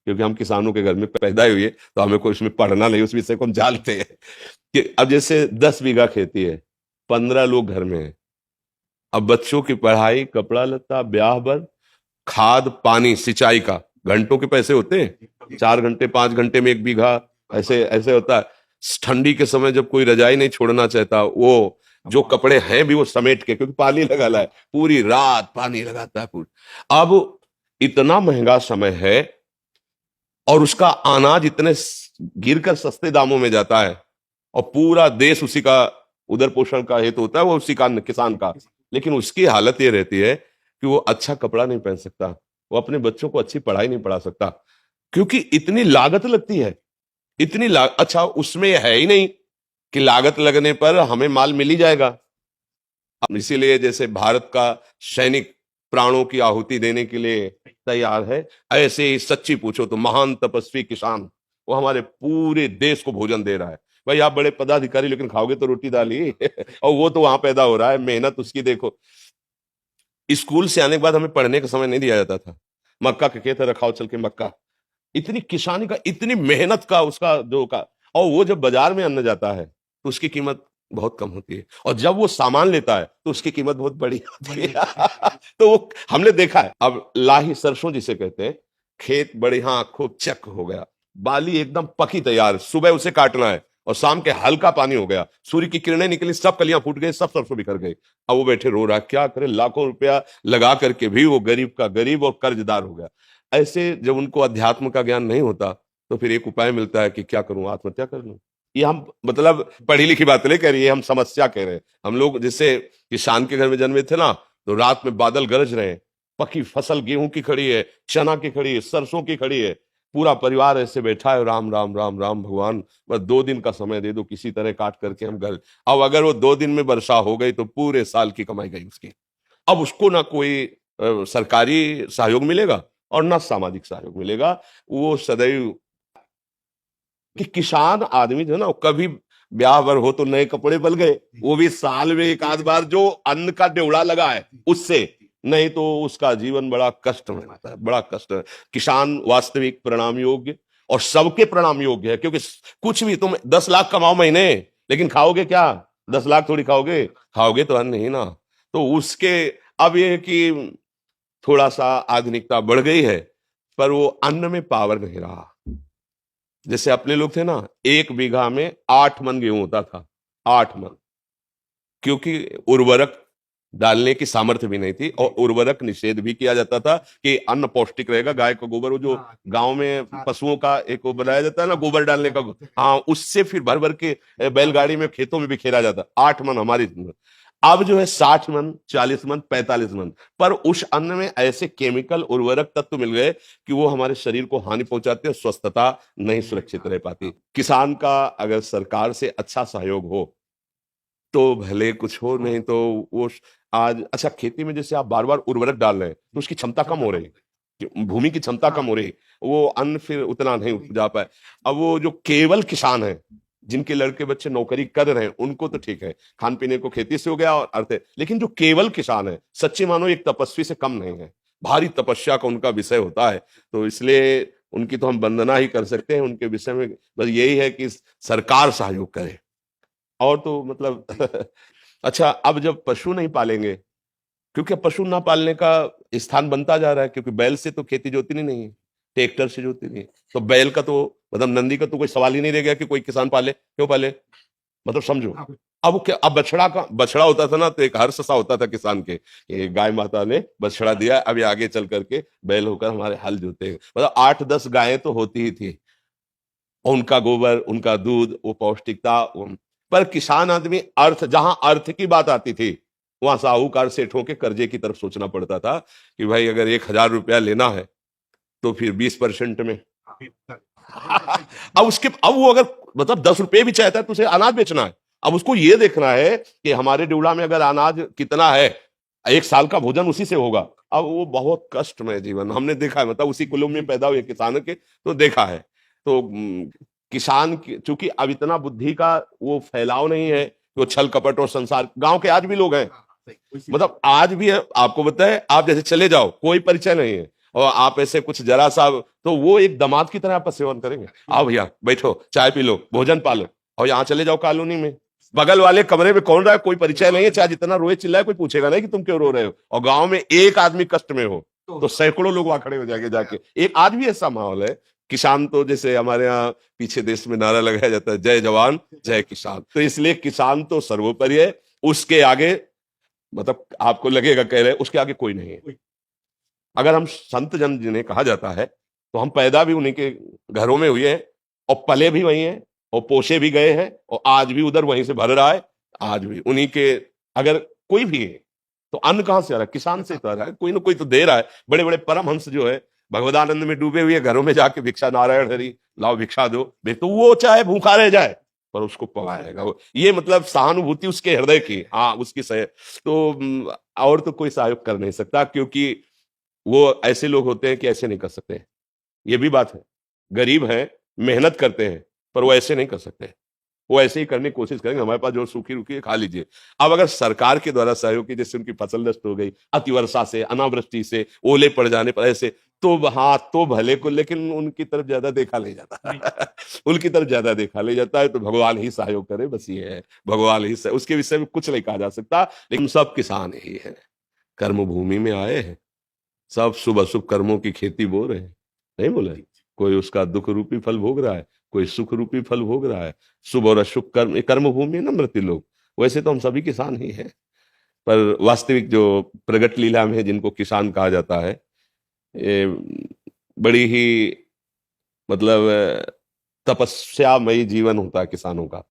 क्योंकि हम किसानों के घर में पैदा हुए, तो हमें कोई उसमें पढ़ना नहीं, उस विषय को हम जानते हैं कि अब जैसे 10 बीघा खेती है, 15 लोग घर में है। अब बच्चों की पढ़ाई, कपड़ा लत्ता, ब्याह बर, खाद पानी, सिंचाई का घंटों के पैसे होते हैं, 4 घंटे 5 घंटे में 1 बीघा, ऐसे ऐसे होता है। ठंडी के समय जब कोई रजाई नहीं छोड़ना चाहता, वो जो कपड़े हैं भी वो समेट के, क्योंकि पानी लगा है, पूरी रात पानी लगाता है पूरी। अब इतना महंगा समय है और उसका अनाज इतने गिरकर सस्ते दामों में जाता है, और पूरा देश उसी का उदर पोषण का हेतु होता है, वो उसी का किसान का। लेकिन उसकी हालत ये रहती है कि वो अच्छा कपड़ा नहीं पहन सकता, वो अपने बच्चों को अच्छी पढ़ाई नहीं पढ़ा सकता, क्योंकि इतनी लागत लगती है। अच्छा, उसमें है ही नहीं कि लागत लगने पर हमें माल मिल ही जाएगा। इसीलिए जैसे भारत का सैनिक प्राणों की आहुति देने के लिए तैयार है, ऐसे ही सच्ची पूछो तो महान तपस्वी किसान, वो हमारे पूरे देश को भोजन दे रहा है। भाई आप बड़े पदाधिकारी, लेकिन खाओगे तो रोटी दाल ही और वो तो वहां पैदा हो रहा है, मेहनत उसकी देखो। स्कूल से आने के बाद हमें पढ़ने का समय नहीं दिया जाता था, मक्का के खेत रखाओ चल के मक्का। इतनी किसानी का, इतनी मेहनत का उसका जो का, और वो जब बाजार में अन्न जाता है तो उसकी कीमत बहुत कम होती है, और जब वो सामान लेता है तो उसकी कीमत बहुत बड़ी होती है तो वो हमने देखा है। अब लाही सरसों जिसे कहते हैं, खेत बढ़िया खूब चक हो गया, बाली एकदम पकी तैयार, सुबह उसे काटना है और शाम के हल्का पानी हो गया, सूर्य की किरणें निकली, सब कलियां फूट गई, सब सरसों बिखर गई। अब वो बैठे रो रहा, क्या करे, लाखों रुपया लगा करके भी वो गरीब का गरीब और कर्जदार हो गया। ऐसे जब उनको अध्यात्म का ज्ञान नहीं होता, तो फिर एक उपाय मिलता है कि क्या करूं, आत्महत्या कर लूं। ये हम मतलब पढ़ी लिखी बात नहीं कह रही है, हम समस्या कह रहे हैं। हम लोग जैसे किसान के घर में जन्मे थे ना, तो रात में बादल गरज रहे हैं, पकी फसल गेहूं की खड़ी है, चना की खड़ी है, सरसों की खड़ी है, पूरा परिवार ऐसे बैठा है, राम राम राम राम भगवान, बस 2 दिन का समय दे दो, किसी तरह काट करके हम घर। अब अगर वो 2 दिन में वर्षा हो गई तो पूरे साल की कमाई गई उसकी। अब उसको ना कोई सरकारी सहयोग मिलेगा और ना सामाजिक सहयोग मिलेगा। वो सदैव कि किसान आदमी जो है ना, कभी ब्याह बर हो तो नए कपड़े बल गए, वो भी साल में एक आध बार जो अन्न का ड्योढ़ा लगा है उससे, नहीं तो उसका जीवन बड़ा कष्ट में रहता है, बड़ा कष्ट है। किसान वास्तविक प्रणाम योग्य और सबके प्रणाम योग्य है, क्योंकि कुछ भी तुम 10 लाख कमाओ महीने, लेकिन खाओगे क्या? 10 लाख थोड़ी खाओगे, खाओगे तो अन्न ही ना। तो उसके अब ये कि थोड़ा सा आधुनिकता बढ़ गई है, पर वो अन्न में पावर नहीं रहा। जैसे अपने लोग थे ना, 1 बीघा में 8 मन गेहूं होता था, 8 मन, क्योंकि उर्वरक डालने की सामर्थ्य भी नहीं थी, और उर्वरक निषेध भी किया जाता था कि अन्न पौष्टिक रहेगा। गाय का गोबर, वो जो गांव में पशुओं का एक वो बनाया जाता है ना, गोबर डालने का, हाँ, उससे फिर भर भर के बैलगाड़ी में खेतों में बिखेरा जाता। 8 मन हमारी। अब जो है 60 मन, 40 मन, 45 मन, पर उस अन्न में ऐसे केमिकल उर्वरक तत्व मिल गए कि वो हमारे शरीर को हानि पहुंचाते हैं, स्वस्थता नहीं सुरक्षित रह पाती। किसान का अगर सरकार से अच्छा सहयोग हो तो भले कुछ हो, नहीं तो वो आज अच्छा, खेती में जैसे आप बार बार उर्वरक डाल रहे हैं तो उसकी क्षमता कम हो रही है, भूमि की क्षमता कम हो रही है, वो अन्न फिर उतना नहीं उपजा पाए। अब वो जो केवल किसान है, जिनके लड़के बच्चे नौकरी कर रहे हैं, उनको तो ठीक है, खान पीने को खेती से हो गया और अर्थ है, लेकिन जो केवल किसान है, सच्चे मानो एक तपस्वी से कम नहीं है, भारी तपस्या का उनका विषय होता है। तो इसलिए उनकी तो हम वंदना ही कर सकते हैं, उनके विषय में बस यही है कि सरकार सहयोग करे, और तो मतलब अच्छा, अब जब पशु नहीं पालेंगे, क्योंकि अब पशु ना पालने का स्थान बनता जा रहा है, क्योंकि बैल से तो खेती जोतनी नहीं है, ट्रैक्टर से जोतनी नहीं है, तो बैल का तो मतलब नंदी का तो कोई सवाल ही नहीं रह गया कि कोई किसान पाले। क्यों पाले, मतलब समझो। अब क्या, अब बछड़ा होता था ना, तो एक हर्ष सा होता था किसान के, ये गाय माता ने बछड़ा दिया, अभी आगे चल करके बैल होकर हमारे हल जोते, मतलब 8-10 गायें तो होती ही थी, उनका गोबर, उनका दूध, वो पौष्टिकता। पर किसान आदमी, अर्थ, जहां अर्थ की बात आती थी, वहां साहूकार सेठों के कर्जे की तरफ सोचना पड़ता था कि भाई अगर 1,000 रुपया लेना है तो फिर 20% में अब वो अगर मतलब 10 रुपए भी चाहता है तो उसे अनाज बेचना है। अब उसको ये देखना है कि हमारे ड्यूला में अगर अनाज कितना है, 1 साल का भोजन उसी से होगा। अब वो बहुत कष्टमय जीवन हमने देखा है, मतलब उसी कुलों में पैदा हुए किसान के, तो देखा है। तो किसान चूंकि अब इतना बुद्धि का वो फैलाव नहीं है, वो छल कपट और संसार, गांव के आज भी लोग हैं, मतलब आज भी है, आपको बताए, आप जैसे चले जाओ, कोई परिचय नहीं है, और आप ऐसे कुछ जरा सा, तो वो एक दामाद की तरह आपका सेवन करेंगे। आओ भैया बैठो, चाय पी लो, भोजन पालो, और यहाँ चले जाओ कॉलोनी में, बगल वाले कमरे में कौन रहा है, कोई परिचय नहीं है, चाहे जितना रोए चिल्लाए कोई पूछेगा नहीं कि तुम क्यों रो रहे हो। और गांव में एक आदमी कष्ट में हो तो सैकड़ों लोग वहां खड़े हो जाके जाके। एक आज भी ऐसा माहौल है। किसान तो जैसे हमारे यहाँ पीछे देश में नारा लगाया जाता है, जय जवान जय किसान, तो इसलिए किसान तो सर्वोपरि है, उसके आगे मतलब आपको लगेगा कह रहे उसके आगे कोई नहीं है। अगर हम संत जन जिन्हें कहा जाता है, तो हम पैदा भी उन्हीं के घरों में हुए हैं, और पले भी वही हैं, और पोषे भी गए हैं, और आज भी उधर वहीं से भर रहा है। आज भी उन्हीं के, अगर कोई भी है तो अन्न कहां से आ रहा है, किसान से तो आ रहा है, कोई ना कोई तो दे रहा है। बड़े बड़े परमहंस जो है भगवदानंद में डूबे हुए घरों में जाके भिक्षा, नारायण हरि लाओ भिक्षा दो, तो वो चाहे भूखा रह जाए पर उसको पवाएगा। ये मतलब सहानुभूति उसके हृदय की, हाँ उसकी सह तो और तो कोई सहयोग कर नहीं सकता, क्योंकि वो ऐसे लोग होते हैं कि ऐसे नहीं कर सकते। ये भी बात है, गरीब हैं, मेहनत करते हैं, पर वो ऐसे नहीं कर सकते। वो ऐसे ही करने की कोशिश करेंगे, हमारे पास जो सूखी रुकी है खा लीजिए। अब अगर सरकार के द्वारा सहयोग की, जैसे उनकी फसल नष्ट हो गई अतिवर्षा से, अनावृष्टि से, ओले पड़ जाने पर, ऐसे तो हाँ तो भले को, लेकिन उनकी तरफ ज्यादा देखा नहीं जाता उनकी तरफ ज्यादा देखा नहीं जाता है, तो भगवान ही सहयोग करे, बस ये है, भगवान ही उसके विषय में कुछ नहीं कहा जा सकता। लेकिन सब किसान ही है, कर्म भूमि में आए हैं, सब शुभ अशुभ कर्मों की खेती बो रहे हैं, नहीं बोला, कोई उसका दुख रूपी फल भोग रहा है, कोई सुख रूपी फल भोग रहा है। शुभ और अशुभ कर्म, कर्म भूमि है ना मृत्यु लोग, वैसे तो हम सभी किसान ही हैं। पर वास्तविक जो प्रगट लीला में जिनको किसान कहा जाता है, ये बड़ी ही मतलब तपस्यामयी जीवन होता है किसानों का।